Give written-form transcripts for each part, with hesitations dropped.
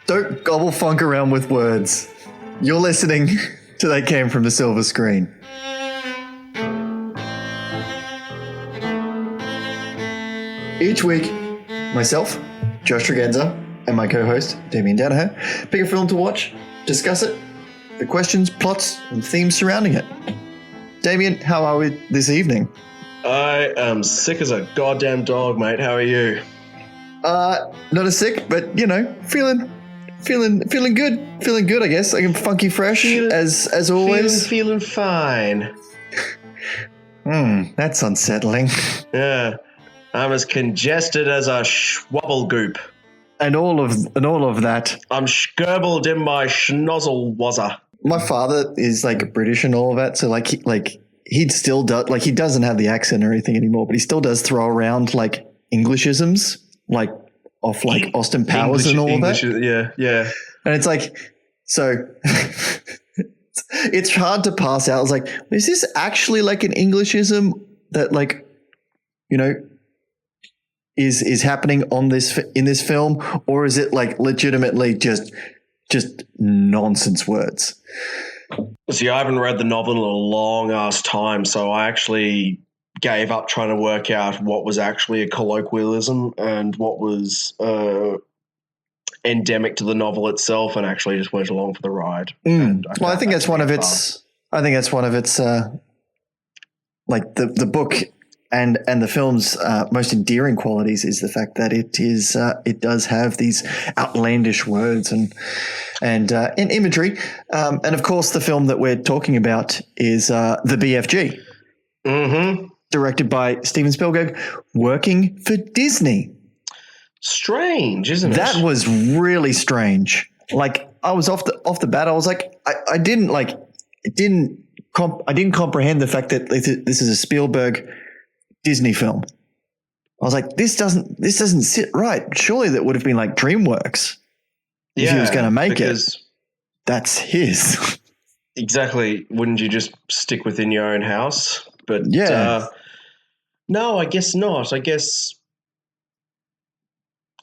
Don't gobble funk around with words. You're listening to They Came From the Silver Screen. Each week, myself, Josh Tregenza, and my co-host, Damien Danaher, pick a film to watch, discuss it, the questions, plots, and themes surrounding it. Damien, how are we this evening? I am sick as a goddamn dog, mate. How are you? Not as sick, but, you know, feeling good. Feeling good, I guess. Like I'm funky fresh, as always. Feeling fine. That's unsettling. Yeah. I'm as congested as a schwabble goop. And all of that. I'm schurbled in my schnozzle wazzer. My father is like British and all of that, so he'd still do, like he doesn't have the accent or anything anymore, but he still does throw around like Englishisms, like off like Austin Powers and all that. Yeah. And it's like, so it's hard to pass out. I was like, is this actually like an Englishism that like, you know, is happening in this film, or is it like legitimately just nonsense words? See, I haven't read the novel in a long ass time, so I actually gave up trying to work out what was actually a colloquialism and what was endemic to the novel itself, and actually just went along for the ride. I think that's one of its like the book and the film's most endearing qualities is the fact that it does have these outlandish words and imagery, and of course the film that we're talking about is the BFG, directed by Steven Spielberg, working for Disney. Strange, isn't it? That was really strange. Like I was off the bat, I was like, I didn't comprehend the fact that this is a Spielberg Disney film. I was like, this doesn't sit right. Surely that would have been like DreamWorks if he was going to make it. That's his. Exactly. Wouldn't you just stick within your own house? But no, I guess not.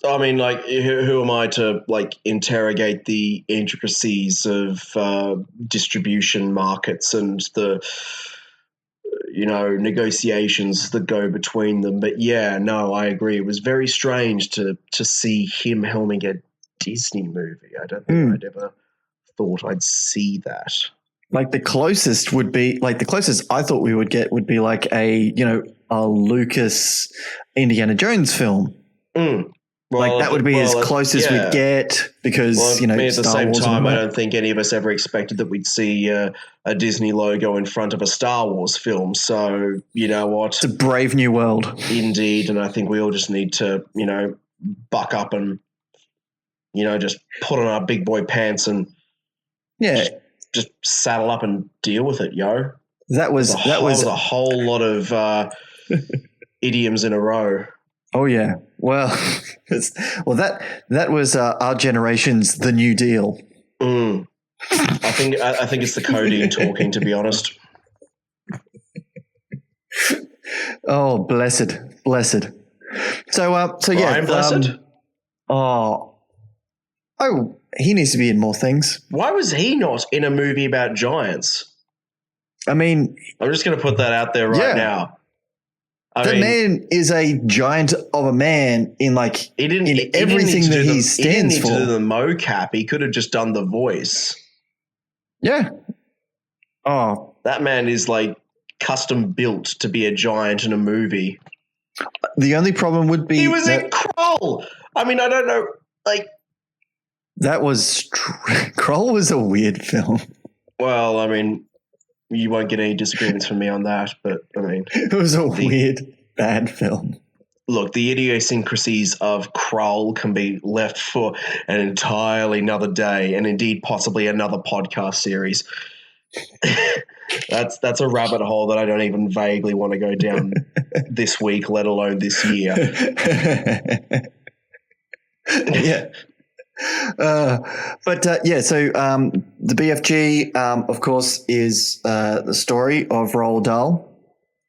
I mean, like, who am I to like interrogate the intricacies of distribution markets and the negotiations that go between them? But yeah, no, I agree. It was very strange to see him helming a Disney movie. I don't think I'd ever thought I'd see that. Like the closest I thought we would get would be like a Lucas Indiana Jones film. Well, that would be as close as we'd get because, at the same time, I don't think any of us ever expected that we'd see a Disney logo in front of a Star Wars film. So, you know what? It's a brave new world. Indeed. And I think we all just need to, buck up and, just put on our big boy pants and just saddle up and deal with it, yo. That was a whole lot of idioms in a row. Oh yeah, well, that was our generation's The New Deal. I think it's the codeine talking, to be honest. Oh, blessed. So yeah, I'm blessed. He needs to be in more things. Why was he not in a movie about giants? I mean, I'm just going to put that out there right now. That man is a giant of a man in everything that he stands for. He didn't need to do the mocap. He could have just done the voice. Yeah. Oh, that man is like custom built to be a giant in a movie. The only problem would be he was in Krull. I mean, I don't know. Like that was Krull was a weird film. Well, I mean, you won't get any disagreements from me on that, but I mean, it was a weird, bad film. Look, the idiosyncrasies of Krull can be left for an entirely another day, and indeed possibly another podcast series. That's a rabbit hole that I don't even vaguely want to go down this week, let alone this year. Yeah. So the BFG, of course, is the story of Roald Dahl.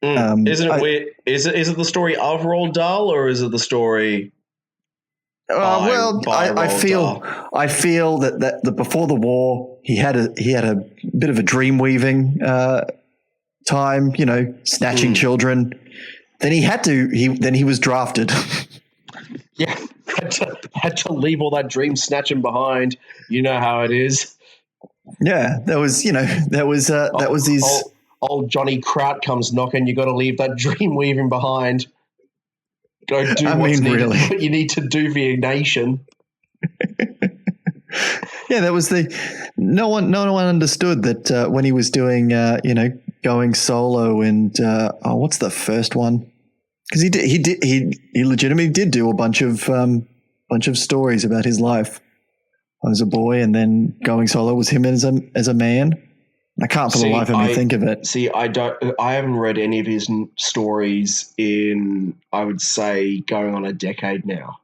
Isn't it weird? Is it the story of Roald Dahl, or is it the story I feel that before the war he had a bit of a dream weaving time, snatching children. Then he was drafted. Yeah, had to leave all that dream snatching behind. You know how it is. Yeah, that was his. Old Johnny Kraut comes knocking. You got to leave that dream weaving behind. Go do what's needed. Really. What you need to do for your nation. Yeah, that was no one understood that when he was doing going solo and what's the first one? Because he legitimately did do a bunch of stories about his life as a boy, and then going solo was him as a man. I can't for the life of me think of it. See, I haven't read any of his stories in, I would say, going on a decade now.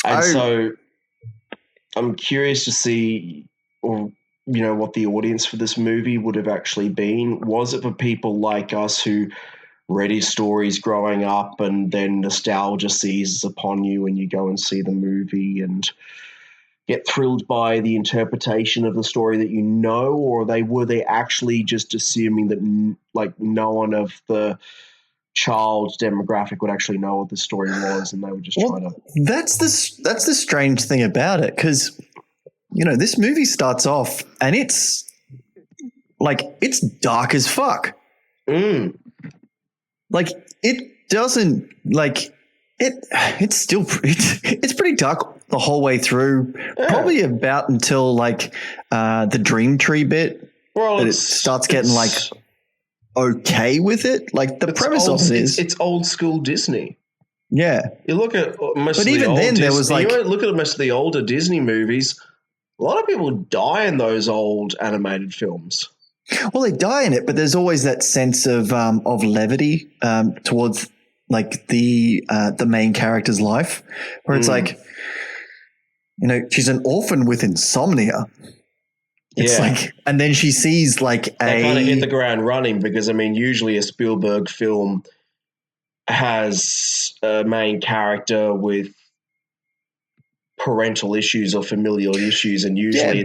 So I'm curious to see, what the audience for this movie would have actually been. Was it for people like us who read his stories growing up and then nostalgia seizes upon you and you go and see the movie and get thrilled by the interpretation of the story that you know, or were they actually just assuming that no one of the child demographic would actually know what the story was, and they were just trying to. That's the strange thing about it, because this movie starts off and it's dark as fuck. It doesn't it's still it's pretty dark the whole way through, probably about until the dream tree bit. Well, it starts getting okay with it. The premise of it is it's old school Disney. Yeah, you look at most of the old Disney, there was look at most of the older Disney movies. A lot of people die in those old animated films. Well, they die in it, but there's always that sense of levity towards the main character's life, where it's she's an orphan with insomnia. It's and then she sees they kind of hit the ground running, because usually a Spielberg film has a main character with parental issues or familial issues, and usually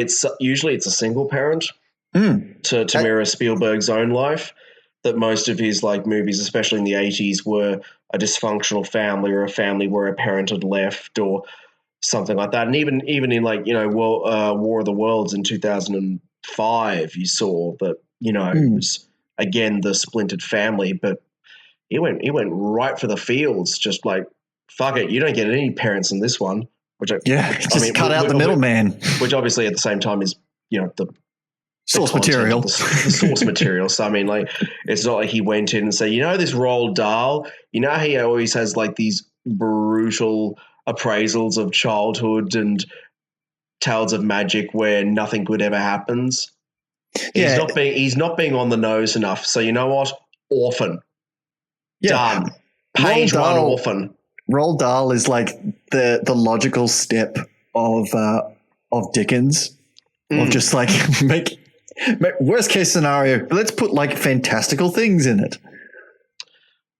it's a single parent to mirror Spielberg's own life. That most of his movies, especially in the 80s, were a dysfunctional family or a family where a parent had left or something like that. And even in War of the Worlds in 2005, you saw that it was again the splintered family, but he went right for the fields, just fuck it, you don't get any parents in this one. Cut out the middleman, which obviously at the same time is the source material. The source material. So it's not like he went in and said, this Roald Dahl, he always has these brutal appraisals of childhood and tales of magic where nothing good ever happens. Yeah. He's not being on the nose enough. So you know what? Orphan. Yeah. Done. Page one, orphan. Roald Dahl is the logical step of Dickens. Of just make worst case scenario, let's put fantastical things in it.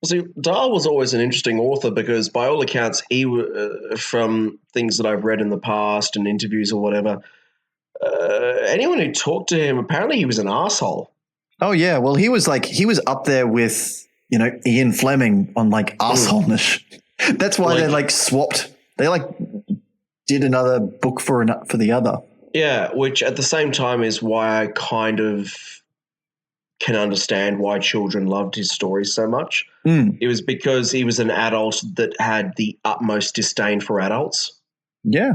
See, Dahl was always an interesting author, because by all accounts, he from things that I've read in the past and interviews or whatever, anyone who talked to him, apparently he was an asshole. Oh yeah, well he was up there with Ian Fleming on assholeness. That's why they swapped. They did another book for the other. Yeah, which at the same time is why I kind of can understand why children loved his stories so much. It was because he was an adult that had the utmost disdain for adults. Yeah.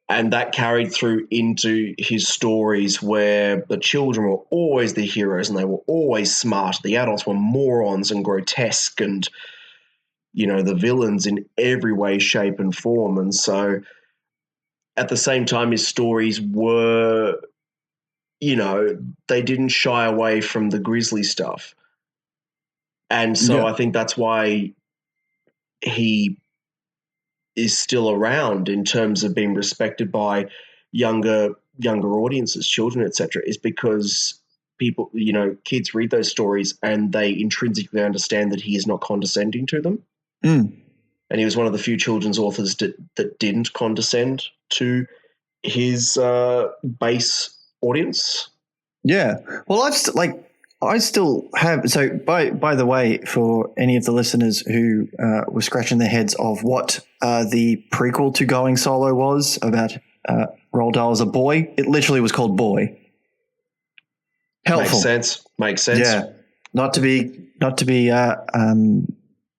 And that carried through into his stories, where the children were always the heroes and they were always smart. The adults were morons and grotesque and, the villains in every way, shape and form. And so at the same time, his stories were, they didn't shy away from the grisly stuff. And so I think that's why he is still around in terms of being respected by younger audiences, children, etc., is because people, kids read those stories and they intrinsically understand that he is not condescending to them. and he was one of the few children's authors that didn't condescend to his base audience. Yeah. Well, I still have. So, by the way, for any of the listeners who were scratching their heads of what the prequel to Going Solo was about Roald Dahl as a boy, it literally was called Boy. Helpful. Makes sense. Yeah. Not to be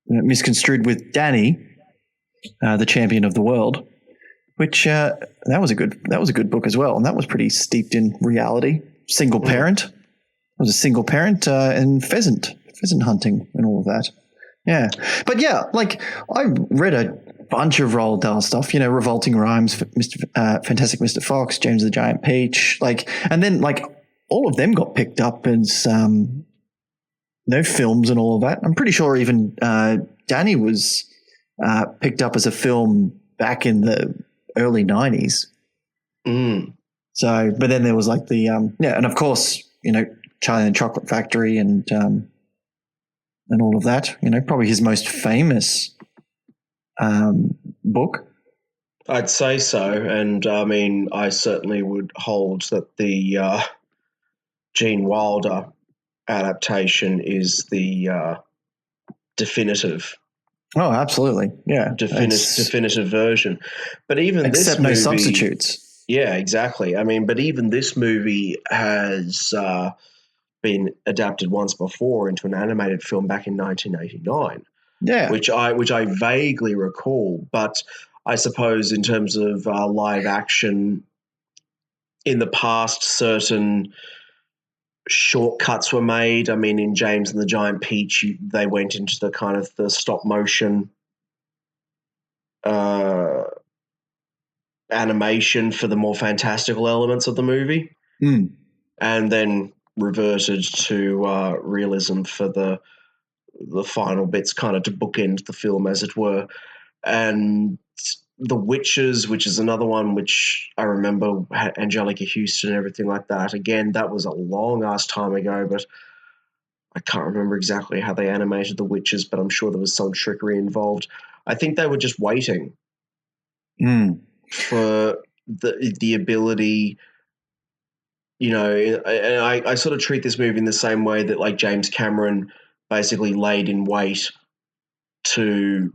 misconstrued with Danny, the champion of the world, which that was a good book as well, and that was pretty steeped in reality. Single parent. Was a single parent and pheasant hunting and all of that. Yeah. But yeah, like I read a bunch of Roald Dahl stuff, Revolting Rhymes, Fantastic Mr. Fox, James the Giant Peach, and then all of them got picked up as films and all of that. I'm pretty sure even Danny was picked up as a film back in the early 90s. So, but then there was and of course, Charlie and the Chocolate Factory and all of that. Probably his most famous book. I'd say so, and I mean, I certainly would hold that the Gene Wilder adaptation is the definitive. Oh, absolutely, yeah, definitive version. But even except this movie, no substitutes. Yeah, exactly. I mean, but even this movie has been adapted once before into an animated film back in 1989. Yeah, which I vaguely recall. But I suppose in terms of live action, in the past, certain shortcuts were made. I mean, in James and the Giant Peach, they went into the kind of the stop motion animation for the more fantastical elements of the movie, and then reverted to realism for the final bits, kind of to bookend the film, as it were. And The Witches, which is another one which I remember had Angelica Houston and everything like that. Again, that was a long-ass time ago, but I can't remember exactly how they animated The Witches, but I'm sure there was some trickery involved. I think they were just waiting for the ability, and I sort of treat this movie in the same way that like James Cameron basically laid in wait to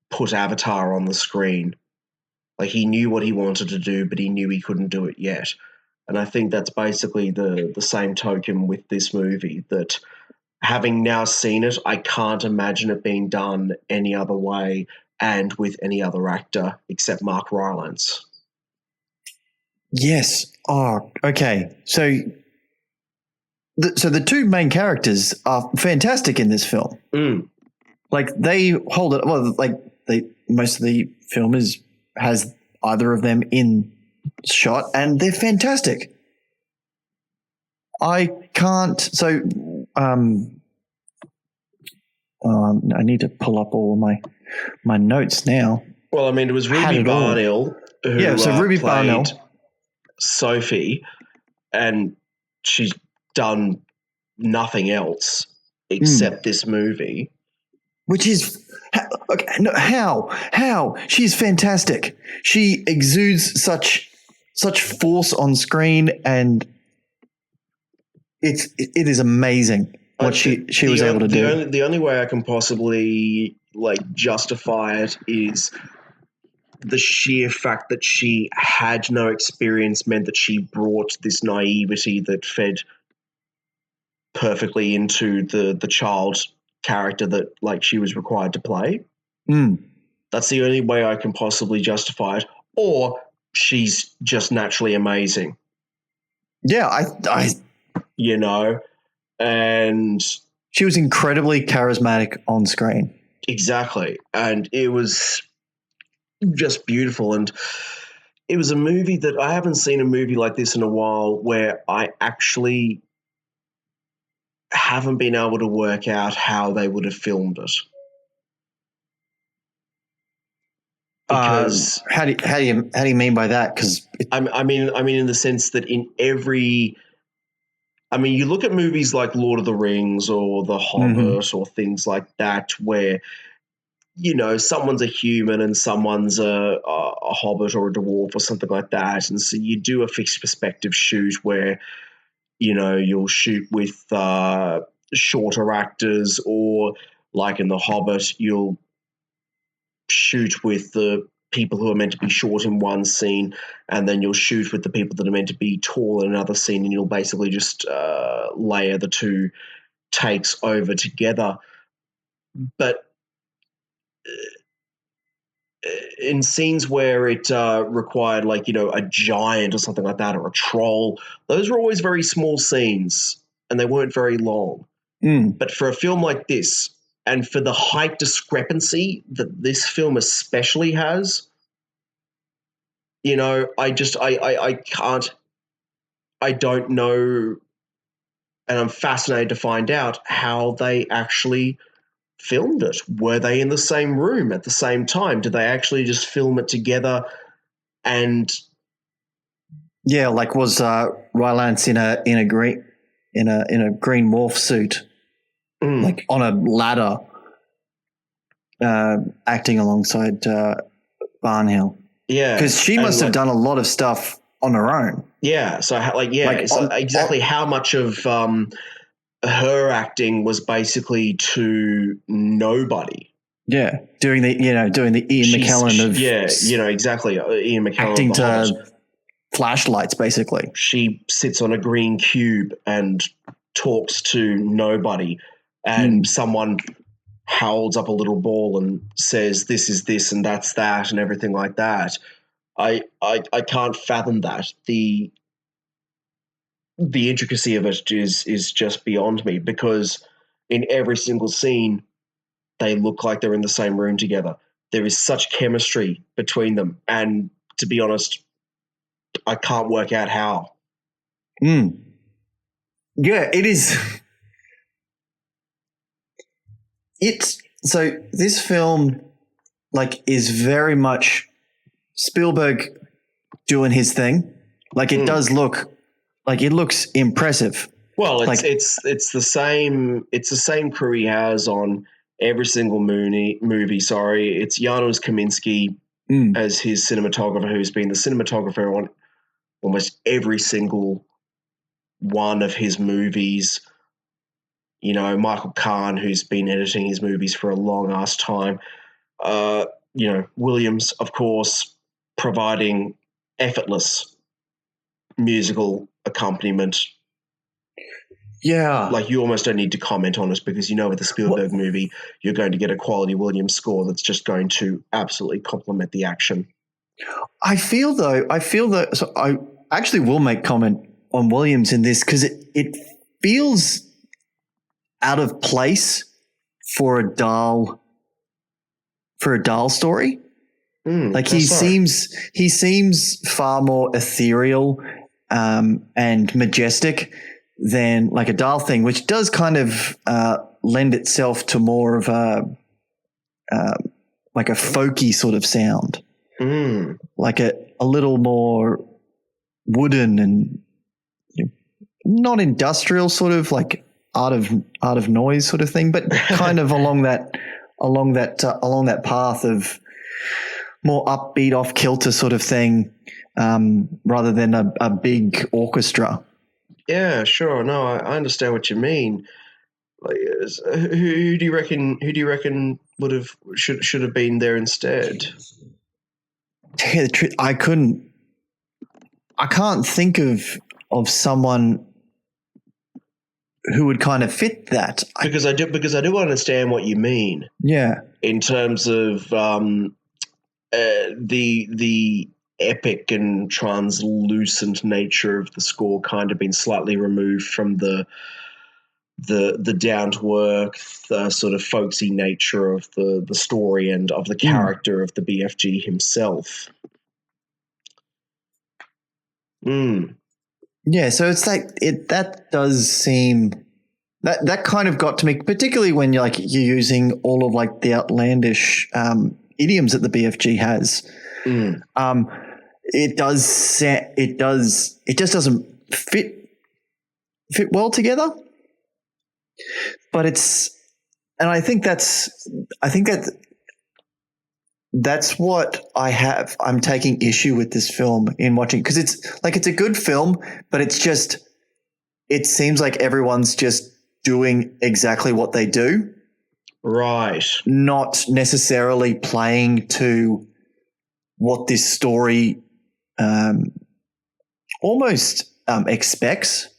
put Avatar on the screen. Like he knew what he wanted to do, but he knew he couldn't do it yet. And I think that's basically the same token with this movie, that having now seen it, I can't imagine it being done any other way and with any other actor except Mark Rylance. Yes. Oh, okay. So the two main characters are fantastic in this film. Like they hold it. Well, most of the film has either of them in shot, and they're fantastic. I can't. So, I need to pull up all of my notes now. Well, I mean, it was Ruby Barnhill who Ruby played Barnhill, Sophie, and she's done nothing else except this movie. Which is how she's fantastic. She exudes such force on screen, and it is amazing what she was able to do. The only way I can possibly justify it is the sheer fact that she had no experience meant that she brought this naivety that fed perfectly into the child character that she was required to play. That's the only way I can possibly justify it. Or she's just naturally amazing. Yeah, and she was incredibly charismatic on screen. Exactly. And it was just beautiful. And it was a movie that I haven't seen a movie like this in a while, where I actually haven't been able to work out how they would have filmed it. Because how do you mean by that? Because I mean in the sense that in every, you look at movies like Lord of the Rings or The Hobbit or things like that, where someone's a human and someone's a hobbit or a dwarf or something like that. And so you do a fixed perspective shoot where, you'll shoot with shorter actors, or like in The Hobbit, you'll shoot with the people who are meant to be short in one scene, and then you'll shoot with the people that are meant to be tall in another scene, and you'll basically just layer the two takes over together. But in scenes where it required, like, a giant or something like that, or a troll, those were always very small scenes and they weren't very long. But for a film like this, and for the height discrepancy that this film especially has, I can't, I don't know, and I'm fascinated to find out how they actually filmed it. Were they in the same room at the same time? Did they actually just film it together? And like, was Rylance in a green morph suit, like on a ladder, acting alongside Barnhill? Yeah, because she must have done a lot of stuff on her own. Yeah, so exactly how much of her acting was basically to nobody. Yeah, doing the Ian McKellen of exactly Ian McKellen acting to flashlights, basically. She sits on a green cube and talks to nobody, and someone holds up a little ball and says, "This is this and that's that," and everything like that. I can't fathom that. The intricacy of it is just beyond me, because in every single scene they look like they're in the same room together. There is such chemistry between them, and to be honest, I can't work out how. Yeah, it is. So this film, like, is very much Spielberg doing his thing. Like, it does look like, it looks impressive. Well, it's the same crew he has on every single movie. Sorry, it's Janusz Kaminski as his cinematographer, who's been the cinematographer on almost every single one of his movies. Michael Kahn, who's been editing his movies for a long ass time. Williams, of course, providing effortless musical accompaniment. Yeah. Like, you almost don't need to comment on it, because with the Spielberg movie, you're going to get a quality Williams score that's just going to absolutely complement the action. I feel that so I actually will make comment on Williams in this, because it feels out of place for a Dahl story. Like, he seems far more ethereal and majestic than like a Dahl thing, which does kind of lend itself to more of a like a folky sort of sound, like a little more wooden and not industrial, sort of like art of noise sort of thing, but kind of along that path of more upbeat, off kilter sort of thing, rather than a big orchestra. Yeah, sure. No, I understand what you mean. Like, who do you reckon should have been there instead? To tell you the truth, I can't think of someone who would kind of fit that. Because I do understand what you mean. Yeah. In terms of the epic and translucent nature of the score, kind of been slightly removed from the down to earth, sort of folksy nature of the story and of the character of the BFG himself. Yeah, so it's like that does seem that kind of got to me, particularly when you're using all of like the outlandish idioms that the BFG has. It just doesn't fit well together. But I think that That's what I have. I'm taking issue with this film in watching, because it's a good film, but it seems like everyone's just doing exactly what they do. Right. Not necessarily playing to what this story almost expects.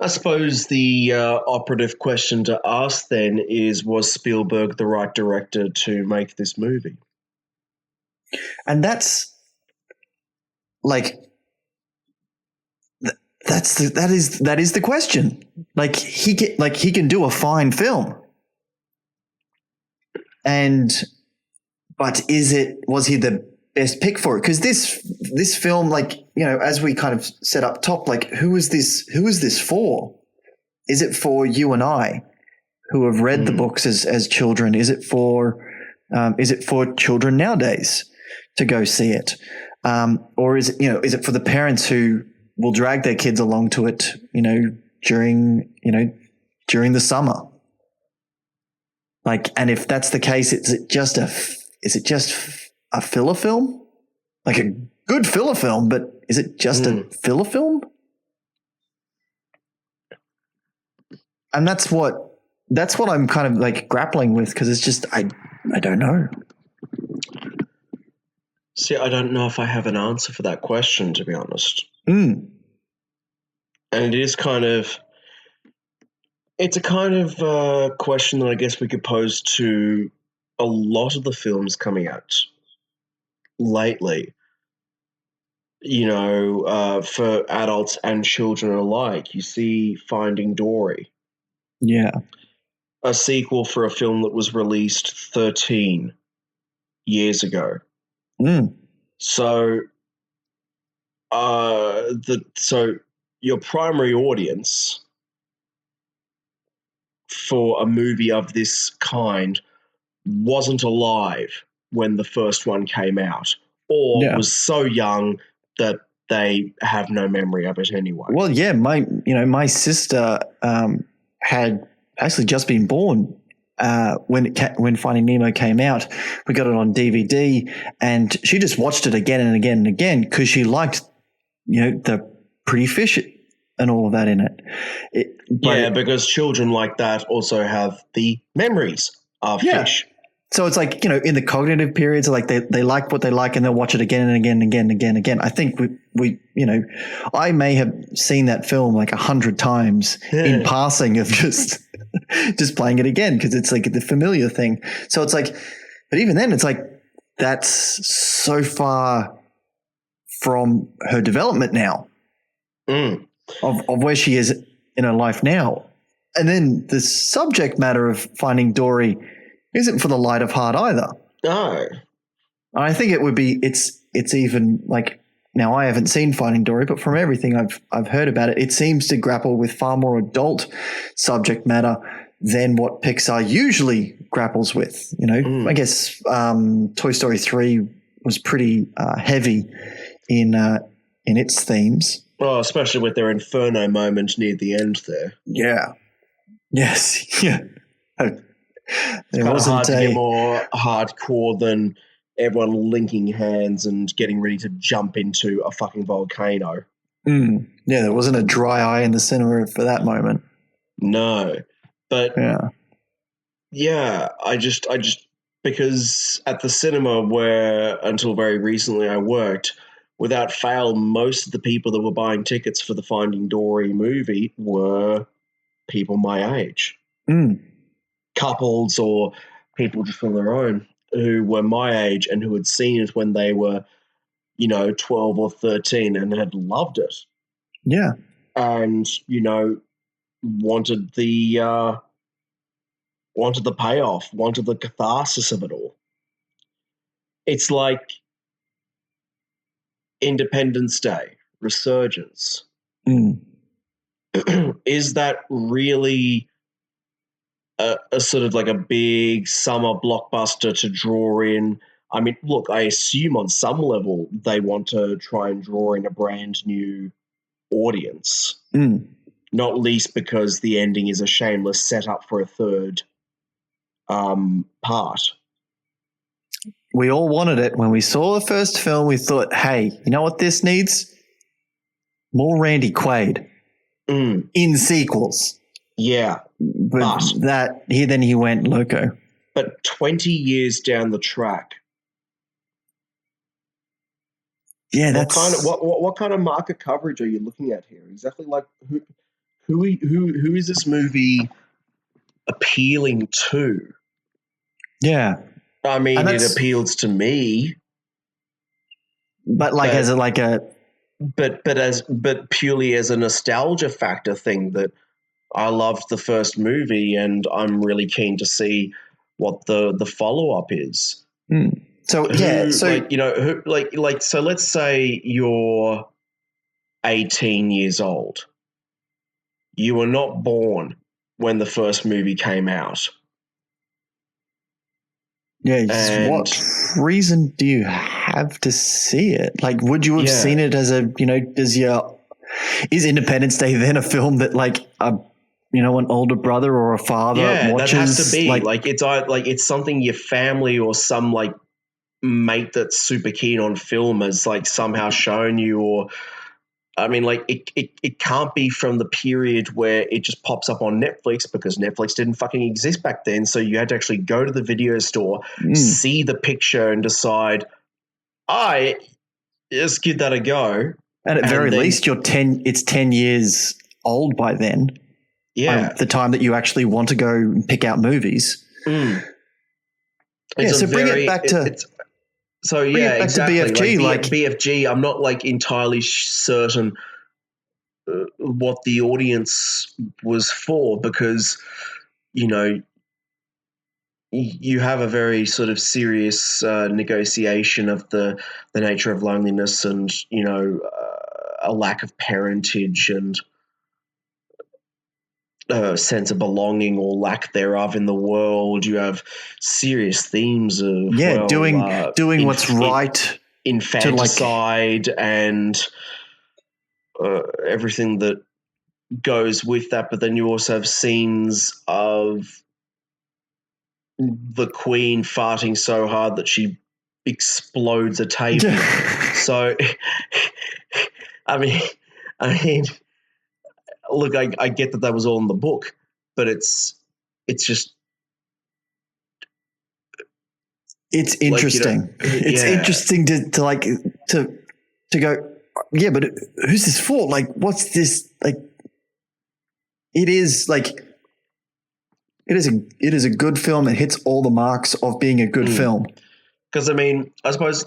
I suppose the operative question to ask then is, was Spielberg the right director to make this movie? And that's like that is the question. Like he can do a fine film. But was he the best pick for it? Because this film, like, you know, as we kind of set up top, like, who is this for? Is it for you and I who have read the books as children? Is it for children nowadays to go see it? Or is it for the parents who will drag their kids along to it, during the summer? Like, and if that's the case, is it just a filler film? Like a good filler film, but is it just a filler film? And that's what I'm kind of like grappling with, because it's just I don't know. See, I don't know if I have an answer for that question, to be honest. And it is it's a kind of question that I guess we could pose to a lot of the films coming out lately, for adults and children alike. You see Finding Dory. Yeah. A sequel for a film that was released 13 years ago. So, your primary audience for a movie of this kind wasn't alive when the first one came out, or was so young that they have no memory of it anyway. Well, yeah, my sister had actually just been born when Finding Nemo came out. We got it on DVD, and she just watched it again and again and again because she liked, the pretty fish and all of that in it. Because children like that also have the memories of fish. So it's like, in the cognitive periods, like they like what they like and they'll watch it again and again and again and again and again. I think we I may have seen that film like 100 times in passing of just playing it again, because it's like the familiar thing. So it's like, but even then it's like, that's so far from her development now of where she is in her life now. And then the subject matter of Finding Dory isn't for the light of heart either. No. I think it would be, it's even like, now I haven't seen Finding Dory, but from everything I've heard about it, it seems to grapple with far more adult subject matter than what Pixar usually grapples with. I guess Toy Story 3 was pretty heavy in its themes. Well, especially with their Inferno moment near the end there. Yeah. Yes. Yeah. It wasn't hard to get more hardcore than everyone linking hands and getting ready to jump into a fucking volcano. Yeah, there wasn't a dry eye in the cinema for that moment. No, but I just because at the cinema where until very recently I worked, without fail, most of the people that were buying tickets for the Finding Dory movie were people my age. Couples or people just on their own who were my age and who had seen it when they were, 12 or 13 and had loved it. Yeah. And, wanted the payoff, wanted the catharsis of it all. It's like Independence Day, Resurgence. Is that really a sort of like a big summer blockbuster to draw in? I mean, look, I assume on some level they want to try and draw in a brand new audience, not least because the ending is a shameless setup for a third part. we all wanted it. When we saw the first film, we thought, hey, you know what this needs? More Randy Quaid in sequels. Yeah. But then he went loco. But 20 years down the track, yeah, that's what kind of market coverage are you looking at here? Exactly, like who is this movie appealing to? Yeah, I mean, it appeals to me, but but purely as a nostalgia factor thing, that I loved the first movie and I'm really keen to see what the follow up is. So so let's say you're 18 years old. You were not born when the first movie came out. Yeah, what reason do you have to see it? Like, would you have seen it as is Independence Day then a film that an older brother or a father watches? That has to be it's something your family or some mate that's super keen on film has somehow shown you, or I mean, it can't be from the period where it just pops up on Netflix, because Netflix didn't fucking exist back then. So you had to actually go to the video store, see the picture, and decide, let's give that a go. And at very least, it's 10 years old by then. Yeah. By the time that you actually want to go and pick out movies. Mm. So bring it back to... So yeah, exactly. To BFG, BFG, I'm not entirely certain what the audience was for, because you have a very sort of serious negotiation of the nature of loneliness and a lack of parentage and a sense of belonging or lack thereof in the world. You have serious themes of doing what's right, infanticide and everything that goes with that. But then you also have scenes of the Queen farting so hard that she explodes a table. So, I mean, look, I get that was all in the book, but it's just... It's interesting. It's interesting to go, yeah, but who's this for? What's this? It is a good film. It hits all the marks of being a good film. Because I mean, I suppose,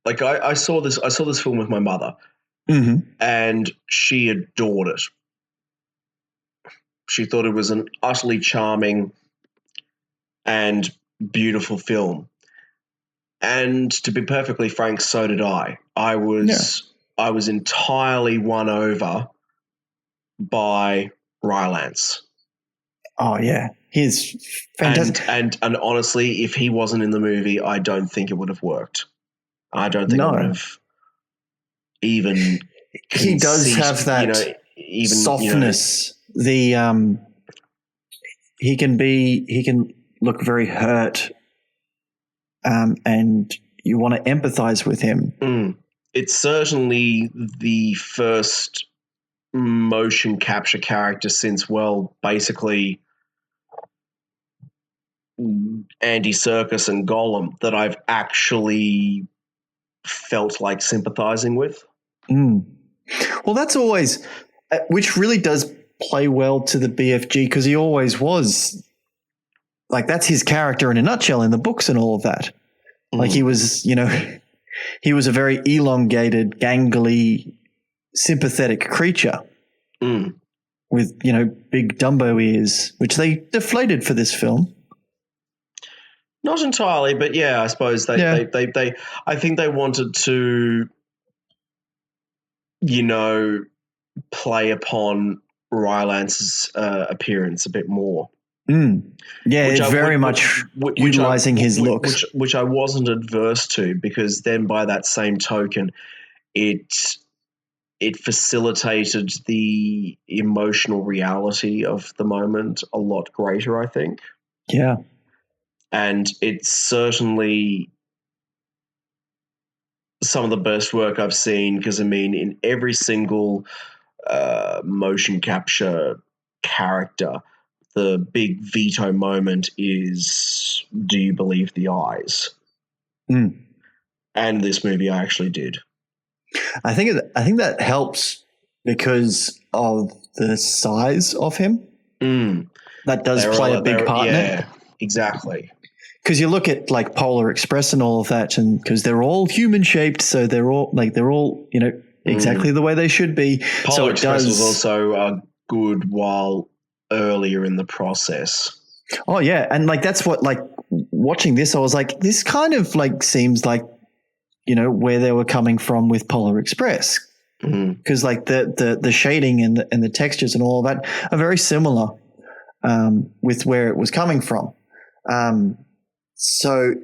I saw this film with my mother, and she adored it. She thought it was an utterly charming and beautiful film. And to be perfectly frank, so did I. I was entirely won over by Rylance. Oh yeah, he's fantastic. And honestly, if he wasn't in the movie, I don't think it would have worked. I don't think it would have even... He does have that softness. He can look very hurt, and you want to empathize with him. It's certainly the first motion capture character since, basically Andy Serkis and Gollum, that I've actually felt like sympathizing with. Well, that's always, which really does play well to the BFG, because he always was that's his character in a nutshell in the books and all of that. He was, he was a very elongated, gangly, sympathetic creature with, big Dumbo ears, which they deflated for this film. Not entirely, but yeah, I suppose they I think they wanted to, play upon Rylance's appearance a bit more. Yeah, it's very much utilizing his looks. Which I wasn't adverse to, because then by that same token, it facilitated the emotional reality of the moment a lot greater, I think. Yeah. And it certainly some of the best work I've seen, because I mean, in every single motion capture character, the big veto moment is, do you believe the eyes? Mm. And this movie, I actually did. I think that helps because of the size of him. Mm. That does play a big part in it. Yeah, exactly. Because you look at like Polar Express and all of that, and because they're all human shaped, so they're all exactly the way they should be. Polar Express was also good while earlier in the process. Oh yeah, and like that's what, like, watching this, I was like, this kind of like seems like, where they were coming from with Polar Express, because like the shading and the textures and all of that are very similar with where it was coming from. So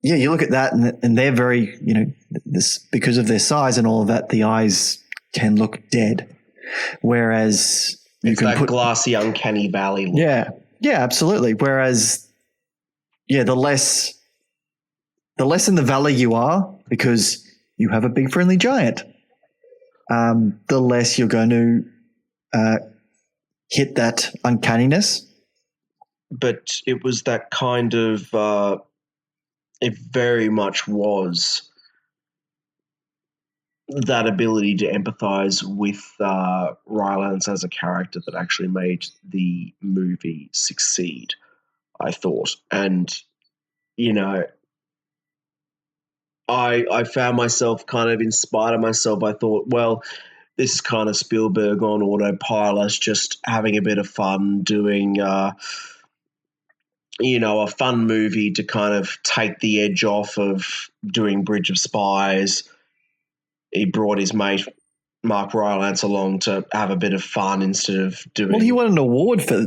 yeah, you look at that and they're very, this, because of their size and all of that, the eyes can look dead. Whereas it's that glassy, uncanny valley look. Yeah, absolutely. Whereas, the less in the valley you are, because you have a big friendly giant, the less you're going to hit that uncanniness. But it was that kind of, it very much was that ability to empathize with Rylance as a character that actually made the movie succeed, I thought. And, I found myself kind of, in spite of myself, I thought, well, this is kind of Spielberg on autopilot, just having a bit of fun doing a fun movie to kind of take the edge off of doing Bridge of Spies. He brought his mate Mark Rylance along to have a bit of fun instead of doing. Well, he won an award for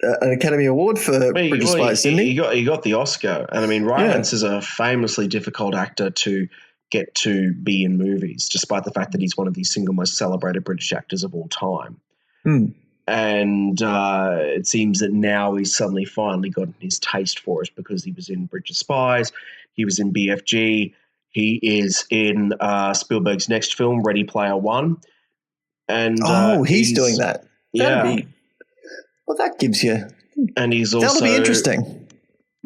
an Academy Award for Bridge of Spies, didn't he? He got the Oscar, and I mean, Rylance is a famously difficult actor to get to be in movies, despite the fact that he's one of the single most celebrated British actors of all time. And it seems that now he's suddenly finally gotten his taste for it, because he was in Bridge of Spies, he was in BFG, he is in Spielberg's next film, Ready Player One. And he's doing that. Yeah. Well, that gives you. And he's also that'll be interesting.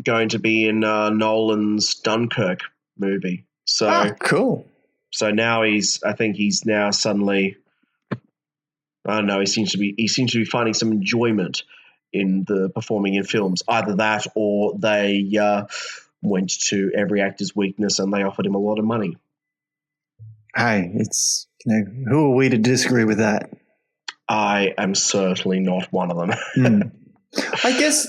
Going to be in Nolan's Dunkirk movie. So cool. So now I think he's now suddenly, I don't know, he seems to be finding some enjoyment in the performing in films. Either that, or they went to every actor's weakness and they offered him a lot of money. Hey, it's who are we to disagree with that? I am certainly not one of them. I guess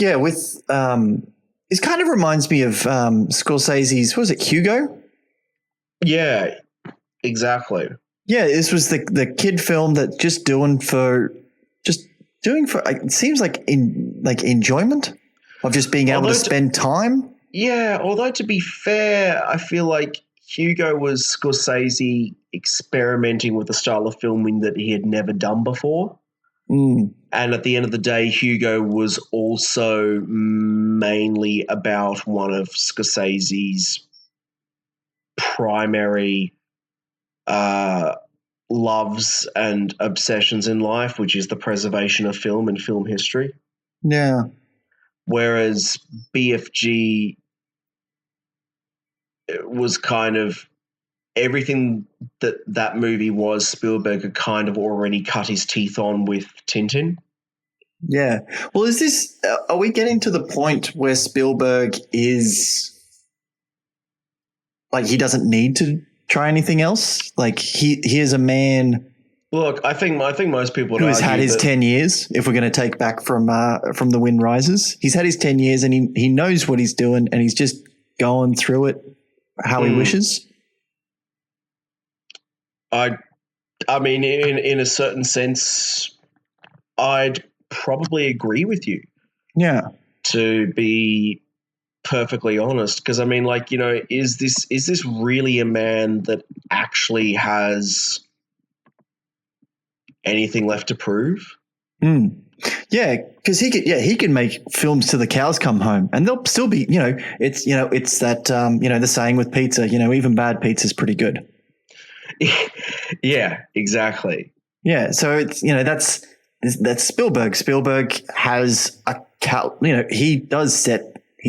yeah. With it kind of reminds me of Scorsese's. What was it, Hugo? Yeah, exactly. Yeah, this was the kid film that just doing for. It seems like enjoyment of just being able to spend time. Yeah, although to be fair, I feel like Hugo was Scorsese experimenting with a style of filming that he had never done before. And at the end of the day, Hugo was also mainly about one of Scorsese's primary loves and obsessions in life, which is the preservation of film and film history. Yeah. Whereas BFG was kind of everything that movie was, Spielberg had kind of already cut his teeth on with Tintin. Yeah. Well, are we getting to the point where Spielberg is like, he doesn't need to try anything else? Like he is a man. Look, I think most people would who has had his 10 years, if we're going to take back from The Wind Rises. He's had his 10 years and he knows what he's doing, and he's just going through it how he wishes. I mean, in a certain sense, I'd probably agree with you. Yeah. To be perfectly honest, because I mean, like, is this really a man that actually has anything left to prove? Yeah, because he can make films till the cows come home, and they'll still be, it's that the saying with pizza, even bad pizza's pretty good. Yeah, exactly. Yeah, so it's that's Spielberg. Spielberg has he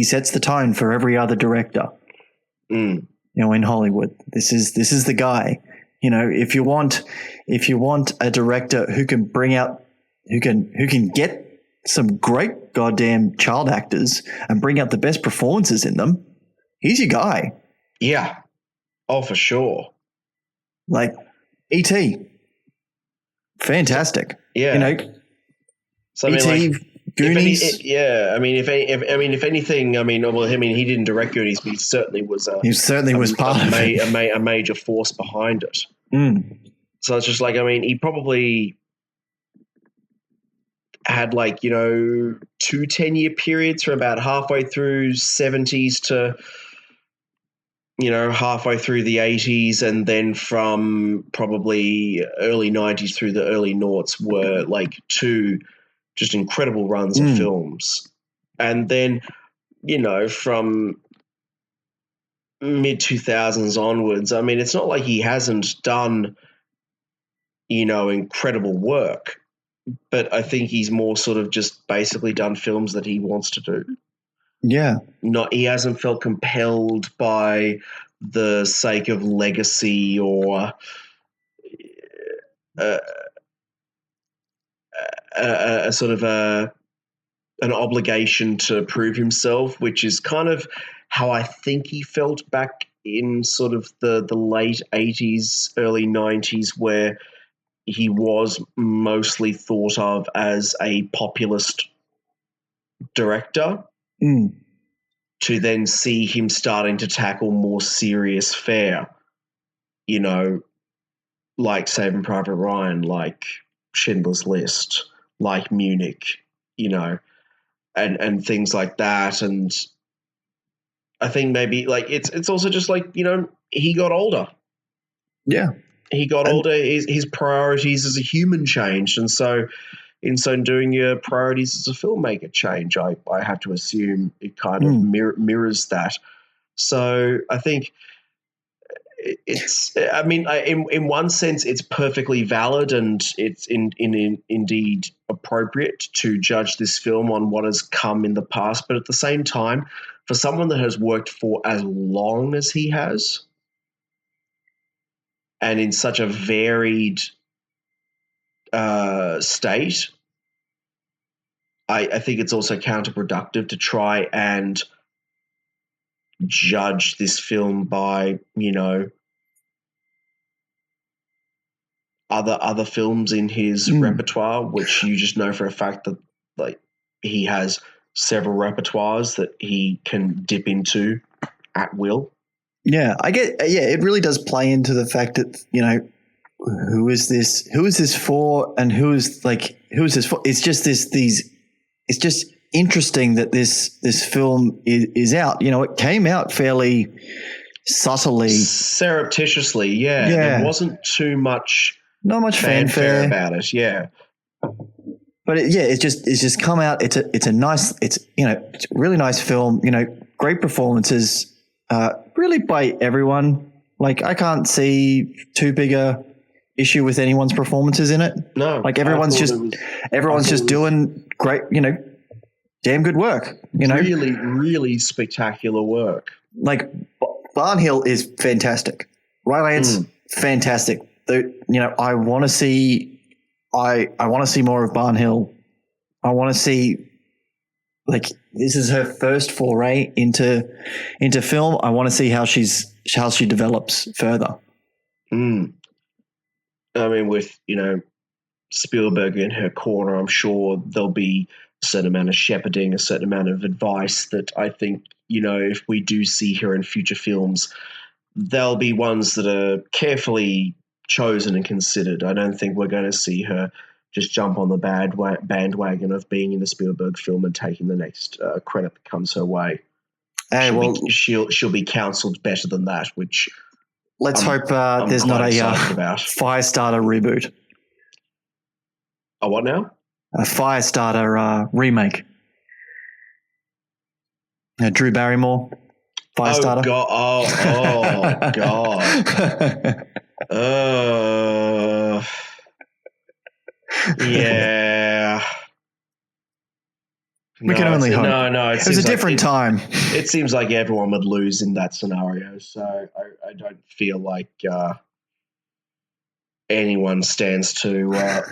sets the tone for every other director. In Hollywood, this is the guy. If you want a director who can bring out who can get some great goddamn child actors and bring out the best performances in them, he's your guy. Yeah. Oh, for sure. Like E.T. Fantastic. Yeah. So I E.T., Goonies. If anything, he didn't direct Goonies, but he certainly was. He certainly was part of it. A major force behind it. So it's just like, he probably had 2 10-year periods from about halfway through 70s to halfway through the 80s, and then from probably early 90s through the early noughts were 2 just incredible runs of films. And then from mid 2000s onwards, it's not like he hasn't done incredible work, but I think he's more sort of just basically done films that he wants to do. Yeah. He hasn't felt compelled by the sake of legacy or a sort of an obligation to prove himself, which is kind of how I think he felt back in sort of the late 80s, early 90s, where he was mostly thought of as a populist director, to then see him starting to tackle more serious fare, like Saving Private Ryan, like Schindler's List, like Munich, and things like that. And I think maybe it's also just he got older. Yeah. He got older. His priorities as a human changed, and so in so doing, your priorities as a filmmaker change. I have to assume it kind of mirrors that. So I think it's. In one sense, it's perfectly valid, and it's indeed appropriate to judge this film on what has come in the past. But at the same time, for someone that has worked for as long as he has, and in such a varied state, I think it's also counterproductive to try and judge this film by, other films in his repertoire, which you just know for a fact that he has several repertoires that he can dip into at will. Yeah, I get. Yeah, it really does play into the fact that who is this for, and who is this for? It's just it's just interesting that this film is out. It came out fairly subtly, surreptitiously. Yeah. There wasn't not much fanfare about it. Yeah. But it's just come out. It's a really nice film. Great performances. Really by everyone. I can't see too big a issue with anyone's performances in it. No, everyone's just doing great. Damn good work. Really, really spectacular work. Barnhill is fantastic. Rylance, fantastic. I want to see. I want to see more of Barnhill. I want to see. This is her first foray into film. I want to see how she develops further. With Spielberg in her corner, I'm sure there'll be a certain amount of shepherding, a certain amount of advice that I think if we do see her in future films, they'll be ones that are carefully chosen and considered. I don't think we're going to see her just jump on the bandwagon of being in a Spielberg film and taking the next credit that comes her way. She'll be counselled better than that. Which let's hope there's not a Firestarter reboot. A what now? a Firestarter remake. Drew Barrymore, Firestarter. Oh God. Yeah. We can only hope. No, it was a different time. It seems like everyone would lose in that scenario, so I don't feel like anyone stands to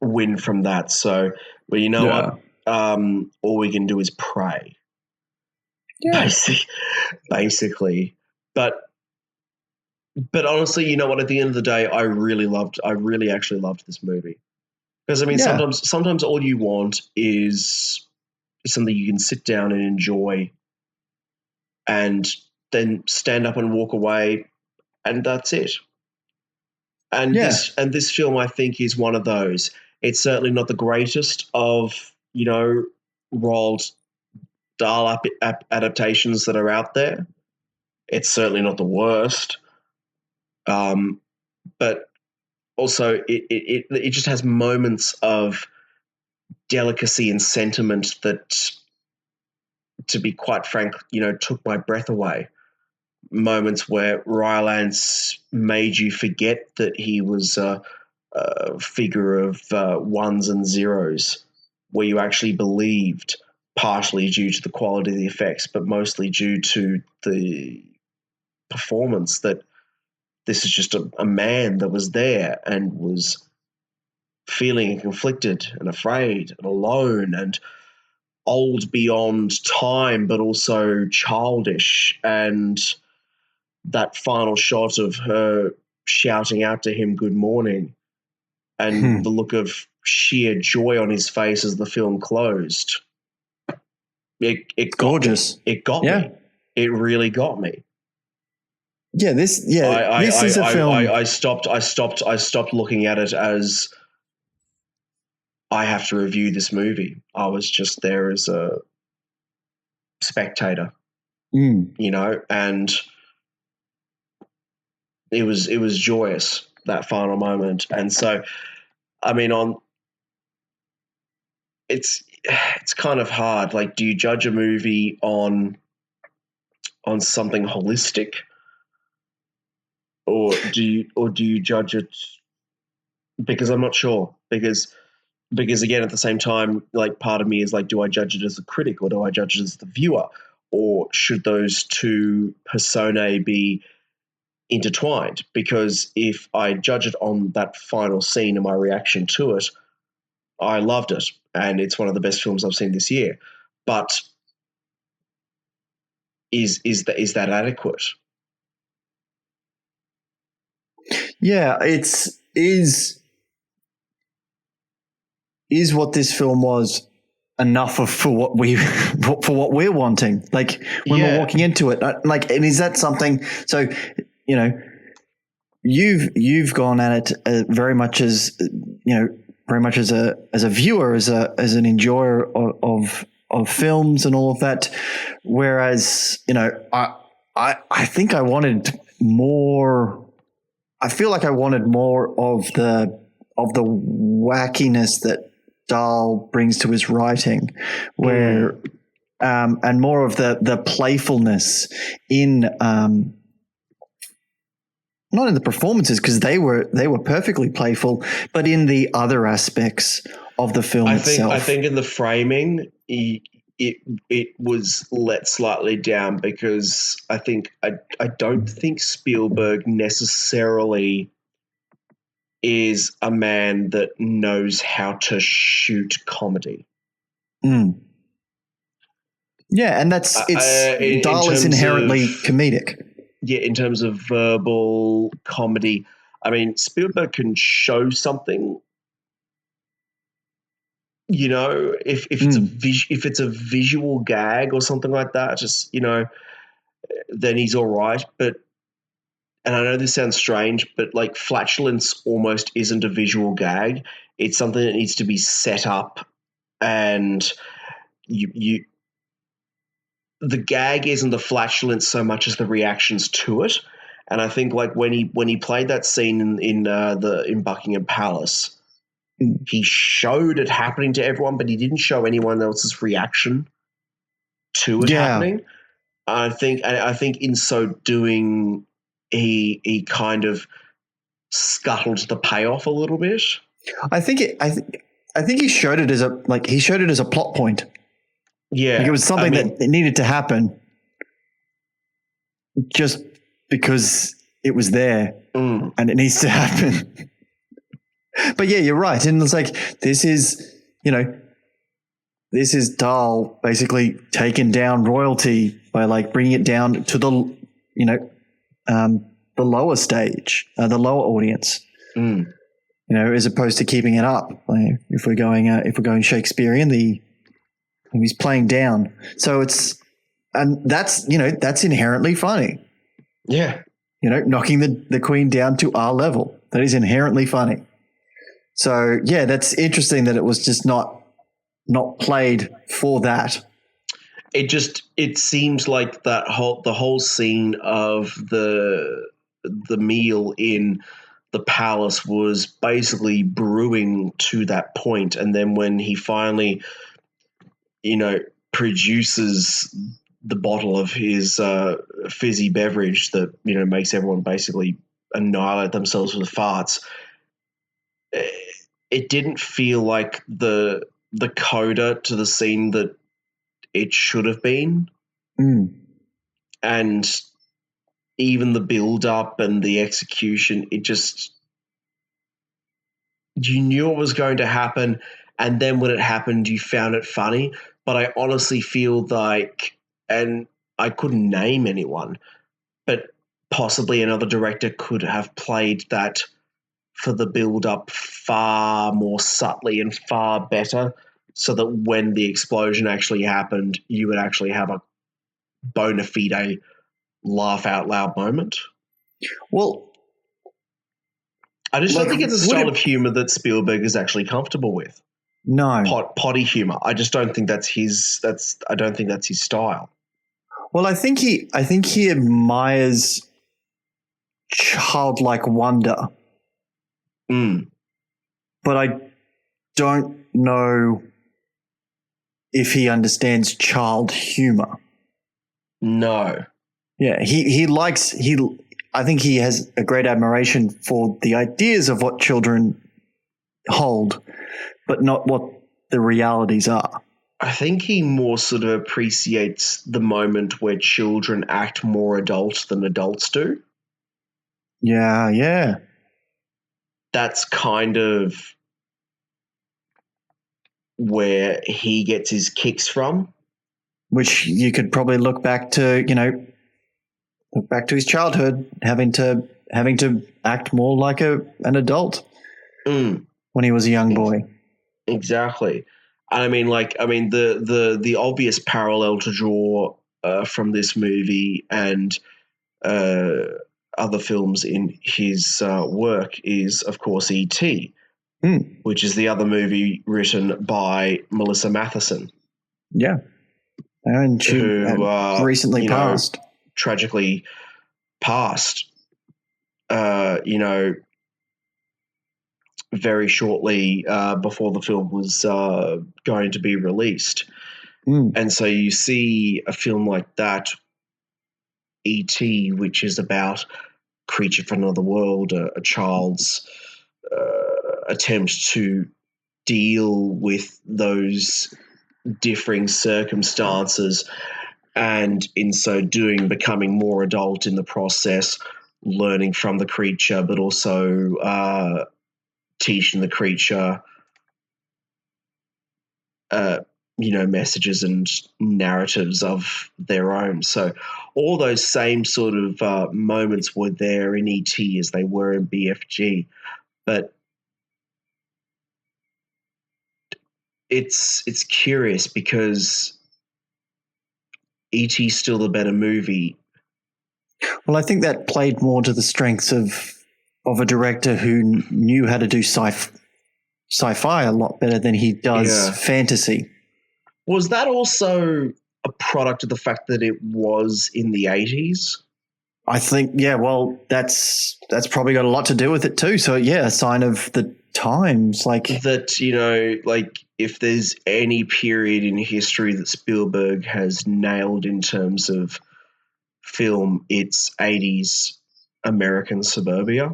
win from that. So, but you know what? All we can do is pray. Yeah. Basically. But honestly, you know what? At the end of the day, I really actually loved this movie. Because I mean, sometimes all you want is something you can sit down and enjoy, and then stand up and walk away, and that's it. And this film, I think, is one of those. It's certainly not the greatest of Roald Dahl adaptations that are out there. It's certainly not the worst, but also it just has moments of delicacy and sentiment that, to be quite frank, took my breath away. Moments where Rylance made you forget that he was a figure of ones and zeros, where you actually believed, partially due to the quality of the effects, but mostly due to the performance, that this is just a man that was there and was feeling conflicted and afraid and alone and old beyond time, but also childish. And that final shot of her shouting out to him, "Good morning," and the look of sheer joy on his face as the film closed. It gorgeous. It got me. It really got me. Yeah, this is a film. I stopped looking at it as I have to review this movie. I was just there as a spectator, and it was joyous, that final moment. And so, I mean, it's kind of hard. Like, do you judge a movie on something holistic, or do you judge it? Because I'm not sure. Because again, at the same time, like, part of me is like, do I judge it as a critic, or do I judge it as the viewer, or should those two personae be intertwined? Because if I judge it on that final scene and my reaction to it, I loved it, and it's one of the best films I've seen this year. But is that adequate? Yeah, is what this film was enough for what we're wanting? Like, when we're walking into it, like, and is that something? So, you've gone at it very much as very much as a viewer, as an enjoyer of films and all of that. Whereas, I think I wanted more. I feel like I wanted more of the wackiness that Dahl brings to his writing, where and more of the playfulness in not in the performances, because they were perfectly playful, but in the other aspects of the film itself. I think in the framing, it was let slightly down, because I don't think Spielberg necessarily is a man that knows how to shoot comedy. Yeah, and Dahl is inherently comedic. Yeah, in terms of verbal comedy, I mean, Spielberg can show something. If it's a visual gag or something like that, just then he's all right. But, and I know this sounds strange, but like, flatulence almost isn't a visual gag. It's something that needs to be set up, and the gag isn't the flatulence so much as the reactions to it. And I think, like, when he played that scene in Buckingham Palace, He showed it happening to everyone, but he didn't show anyone else's reaction to it happening. I think in so doing, he kind of scuttled the payoff a little bit. I think he showed it as a plot point. Yeah, like it was something that needed to happen, just because it was there and it needs to happen. But yeah, you're right, and it's like this is Dahl basically taking down royalty by like bringing it down to the lower stage, the lower audience. As opposed to keeping it up. Like if we're going Shakespearean, he's playing down. So that's inherently funny. Yeah. Knocking the queen down to our level. That is inherently funny. So yeah, that's interesting that it was just not played for that. It seems like the whole scene of the meal in the palace was basically brewing to that point, and then when he finally produces the bottle of his fizzy beverage that makes everyone basically annihilate themselves with farts, it didn't feel like the coda to the scene that it should have been. And even the build up and the execution, you knew it was going to happen, and then when it happened you found it funny. But I honestly feel like, and I couldn't name anyone, but possibly another director could have played that for the build up far more subtly and far better, so that when the explosion actually happened, you would actually have a bona fide laugh out loud moment. Well, I just don't think it's a style of humor that Spielberg is actually comfortable with. No. Potty humor. I just don't think that's his style. Well, I think he admires childlike wonder. But I don't know if he understands child humor. No. Yeah, I think he has a great admiration for the ideas of what children hold, but not what the realities are. I think he more sort of appreciates the moment where children act more adult than adults do. Yeah. That's kind of where he gets his kicks from. Which you could probably look back to his childhood, having to act more like an adult when he was a young boy. Exactly. I mean, the obvious parallel to draw from this movie and other films in his work is, of course, E.T., which is the other movie written by Melissa Matheson. Yeah. And she recently passed. Tragically passed, very shortly before the film was going to be released. And so you see a film like that, E.T., which is about creature from another world, a child's attempt to deal with those differing circumstances, and in so doing becoming more adult in the process, learning from the creature, but also teaching the creature messages and narratives of their own. So all those same sort of moments were there in E.T. as they were in BFG, but it's curious because E.T. is still the better movie. Well, I think that played more to the strengths of a director who knew how to do sci-fi a lot better than he does fantasy. Was that also a product of the fact that it was in the 80s? I think, yeah, well, that's probably got a lot to do with it too. So, yeah, a sign of the times. Like that, like if there's any period in history that Spielberg has nailed in terms of film, it's 80s American suburbia.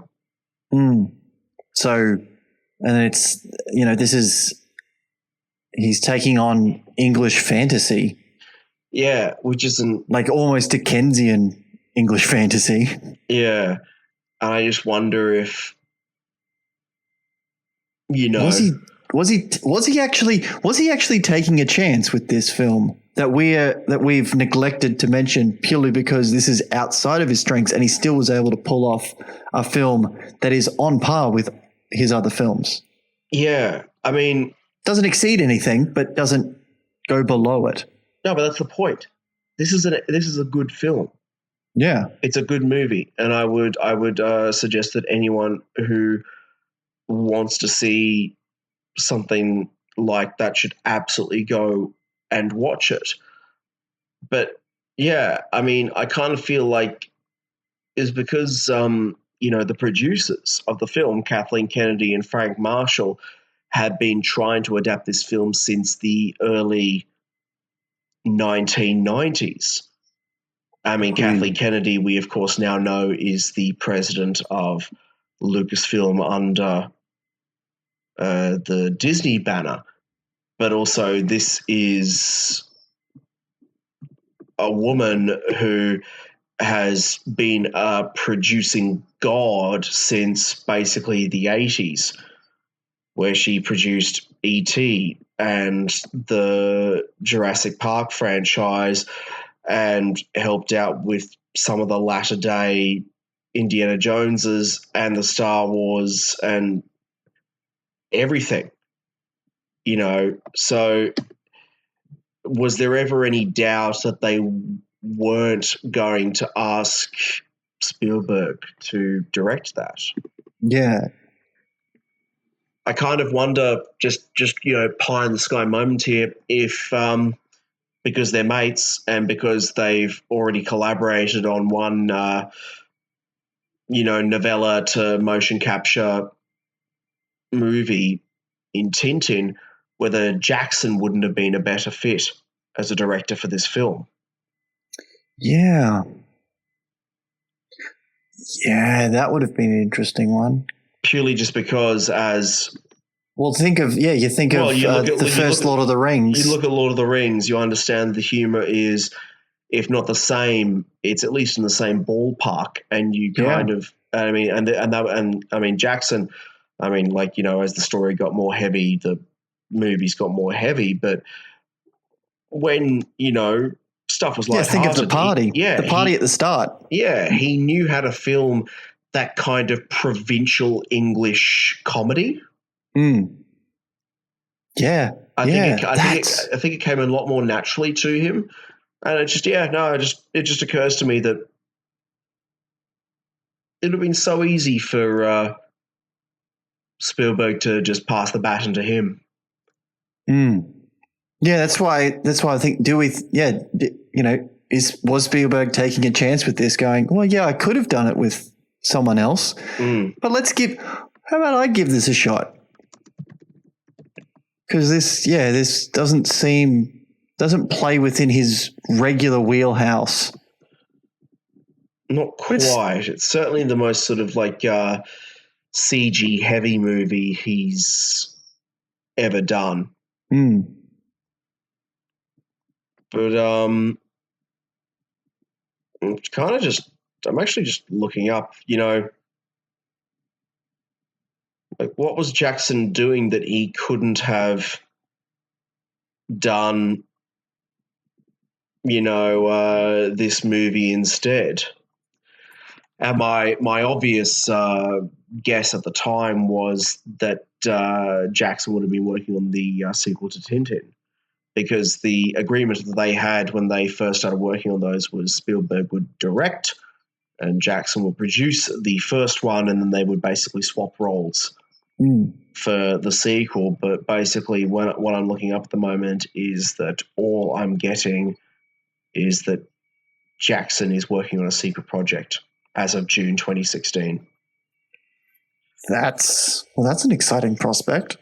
So, and it's, he's taking on English fantasy. Yeah, which isn't like almost Dickensian English fantasy. Yeah. And I just wonder if, was he actually taking a chance with this film that we've neglected to mention purely because this is outside of his strengths, and he still was able to pull off a film that is on par with his other films? Yeah, I mean, doesn't exceed anything, but doesn't go below it. No, but that's the point. This is a good film. Yeah, it's a good movie, and I would suggest that anyone who wants to see something like that should absolutely go and watch it. But yeah, I mean, I kind of feel like is because the producers of the film, Kathleen Kennedy and Frank Marshall, had been trying to adapt this film since the early 1990s. I mean, Kathleen Kennedy, we of course now know, is the president of Lucasfilm under the Disney banner. But also this is a woman who has been a producing god since basically the 80s, where she produced E.T. and the Jurassic Park franchise and helped out with some of the latter day Indiana Joneses and the Star Wars and everything, So was there ever any doubt that they weren't going to ask Spielberg to direct that? Yeah. I kind of wonder, just pie in the sky moment here, if because they're mates and because they've already collaborated on one, novella to motion capture movie in Tintin, whether Jackson wouldn't have been a better fit as a director for this film. Yeah. Yeah, that would have been an interesting one. Purely just because think of the first Lord of the Rings. You look at Lord of the Rings, you understand the humor is, if not the same, it's at least in the same ballpark, and you kind of, I mean, Jackson, I mean, as the story got more heavy, the movies got more heavy, but when, stuff was lighthearted. Think of the party. The party at the start. Yeah, he knew how to film that kind of provincial English comedy. Yeah. I think it came a lot more naturally to him. And it just occurs to me that it would have been so easy for Spielberg to just pass the baton to him. Yeah, that's why I think, was Spielberg taking a chance with this, going, well, yeah, I could have done it with someone else, but how about I give this a shot? Because this doesn't play within his regular wheelhouse. Not quite. It's certainly the most sort of CG heavy movie he's ever done. But I'm actually just looking up, what was Jackson doing that he couldn't have done, this movie instead? And my obvious guess at the time was that Jackson would have been working on the sequel to Tintin, because the agreement that they had when they first started working on those was Spielberg would direct and Jackson would produce the first one, and then they would basically swap roles for the sequel. But basically what I'm looking up at the moment is that all I'm getting is that Jackson is working on a secret project as of June 2016. That's an exciting prospect.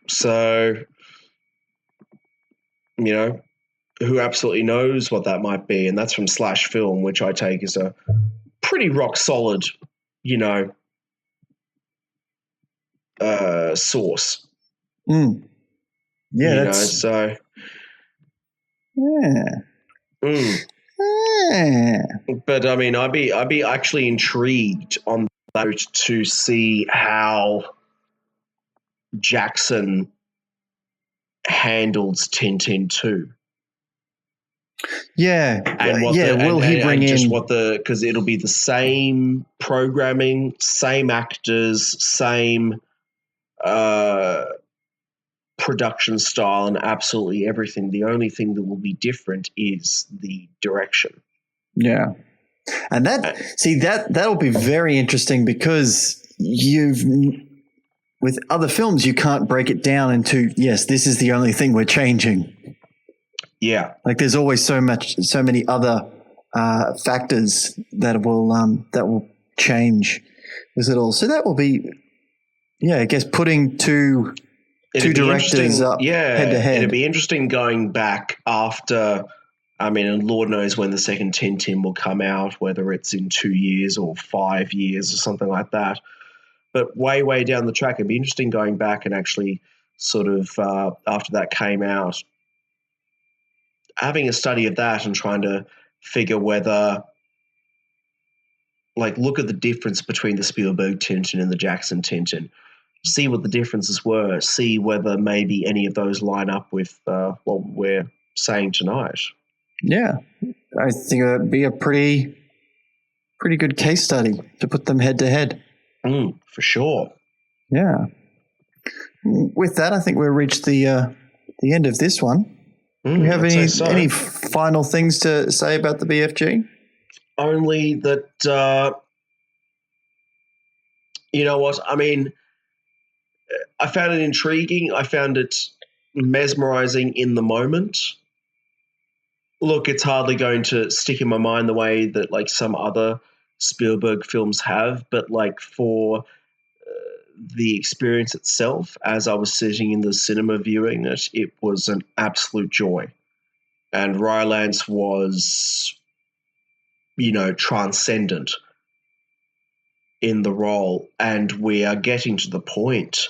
So, who absolutely knows what that might be? And that's from Slash Film, which I take as a pretty rock solid, source. Yeah, so. Yeah. But I mean, I'd be actually intrigued on that to see how Jackson handles Tintin 2. Yeah, and what will he bring in just because it'll be the same programming, same actors, same production style, and absolutely everything. The only thing that will be different is the direction. Yeah, and that'll be very interesting because with other films you can't break it down into yes, this is the only thing we're changing. Yeah, like there's always so many other factors that will change with it all. So that will be, I guess putting two directors up head to head. It'd be interesting going back after. I mean, and Lord knows when the second Tintin will come out, whether it's in 2 years or 5 years or something like that. But way, way down the track, it'd be interesting going back and actually sort of after that came out, having a study of that and trying to figure whether, look at the difference between the Spielberg Tintin and the Jackson Tintin, see what the differences were, see whether maybe any of those line up with what we're saying tonight. Yeah, I think it'd be a pretty good case study to put them head to head. For sure. Yeah. With that, I think we've reached the end of this one. Do you have any final things to say about the BFG? Only that, you know what? I mean, I found it intriguing. I found it mesmerizing in the moment. Look, it's hardly going to stick in my mind the way that some other Spielberg films have, but for the experience itself, as I was sitting in the cinema viewing it, it was an absolute joy. And Rylance was, transcendent in the role. And we are getting to the point,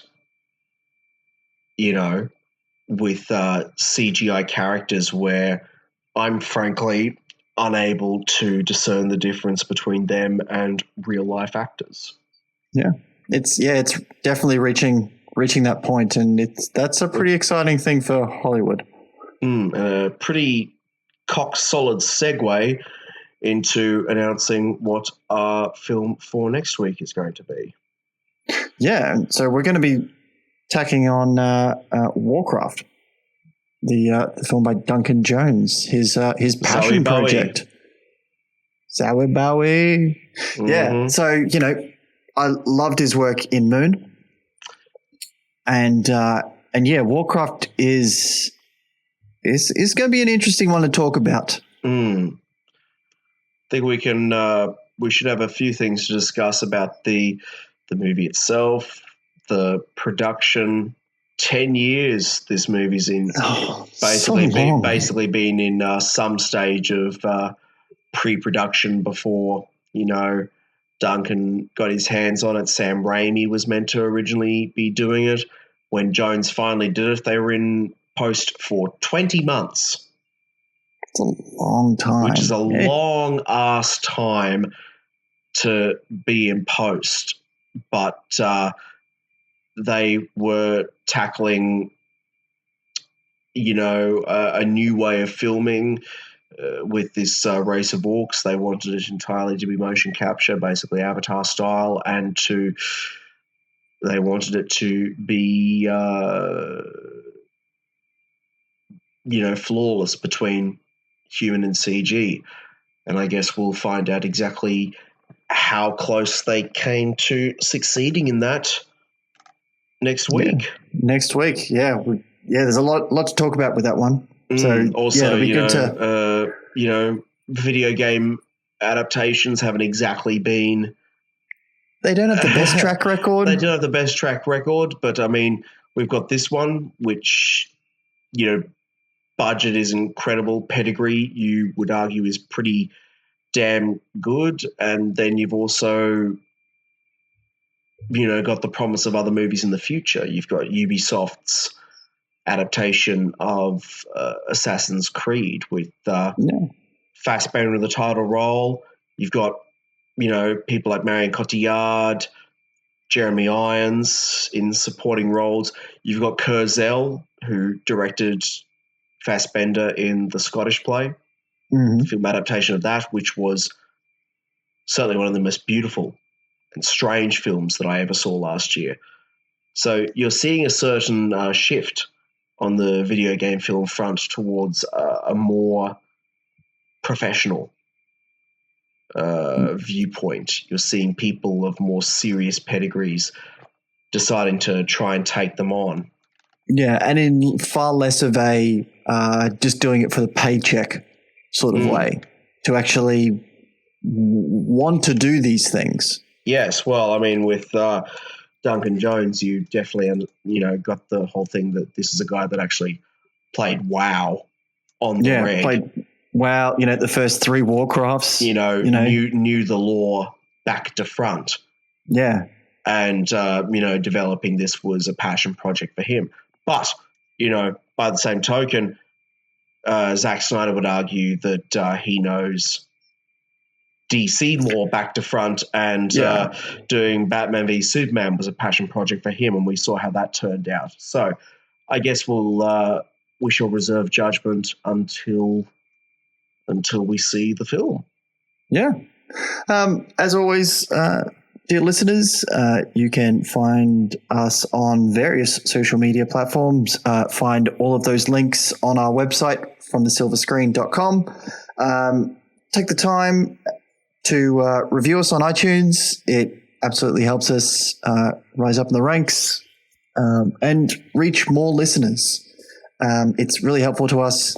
with CGI characters where I'm frankly unable to discern the difference between them and real life actors. Yeah, it's definitely reaching that point, and that's a pretty exciting thing for Hollywood. A pretty cock solid segue into announcing what our film for next week is going to be. Yeah, so we're going to be tacking on Warcraft, the film by Duncan Jones, his passion project. Zowie Bowie. Mm-hmm. Yeah, so I loved his work in Moon, and Warcraft is going to be an interesting one to talk about. I think we should have a few things to discuss about the movie itself, the production. 10 years this movie's in, basically been in some stage of pre-production before Duncan got his hands on it. Sam Raimi was meant to originally be doing it. When Jones finally did it, they were in post for 20 months. It's a long time. Which is a long-ass time to be in post. But they were tackling, a new way of filming with this race of orcs. They wanted it entirely to be motion capture, basically Avatar style, and they wanted it to be, flawless between human and CG. And I guess we'll find out exactly how close they came to succeeding in that next week. Yeah. Next week, there's a lot to talk about with that one. So also, it'll be good to video game adaptations haven't exactly been They don't have the best track record. They don't have the best track record, but I mean, we've got this one, which, budget is incredible. Pedigree, you would argue, is pretty damn good. And then you've also, got the promise of other movies in the future. You've got Ubisoft's adaptation of Assassin's Creed with Fassbender in the title role. You've got, people like Marion Cotillard, Jeremy Irons in supporting roles. You've got Kurzel, who directed Fassbender in the Scottish play, the film adaptation of that, which was certainly one of the most beautiful and strange films that I ever saw last year. So you're seeing a certain shift on the video game film front towards a more professional viewpoint. You're seeing people of more serious pedigrees deciding to try and take them on. Yeah, and in far less of a just doing it for the paycheck sort of way, to actually want to do these things. Yes, well, I mean, with Duncan Jones, you definitely, got the whole thing that this is a guy that actually played WoW on the reg. Played WoW, the first 3 Warcrafts. Knew the lore back to front. Yeah. And, developing this was a passion project for him. But, by the same token, Zack Snyder would argue that he knows DC lore back to front, and doing Batman v Superman was a passion project for him, and we saw how that turned out. So I guess we shall reserve judgment until we see the film. Yeah. As always, dear listeners, you can find us on various social media platforms. Find all of those links on our website from thesilverscreen.com. Take the time to review us on iTunes. It absolutely helps us rise up in the ranks and reach more listeners. It's really helpful to us.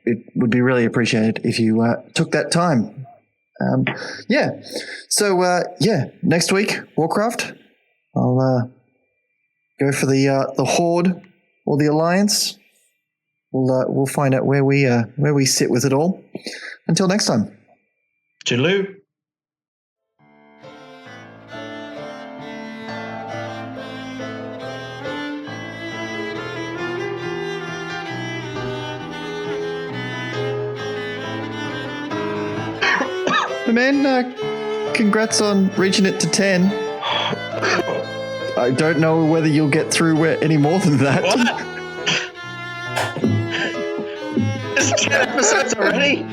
It would be really appreciated if you took that time. So next week, Warcraft. I'll go for the Horde or the Alliance. We'll find out where we sit with it all. Until next time. Toodaloo. Man, congrats on reaching it to 10. I don't know whether you'll get through any more than that. What? It's 10 episodes already?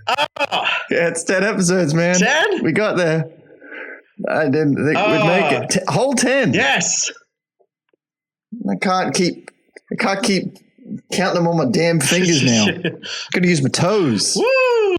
Oh. Yeah, it's 10 episodes, man. 10? We got there. I didn't think we'd make it. Whole 10. Yes. I can't keep counting them on my damn fingers now. Gotta use my toes. Woo!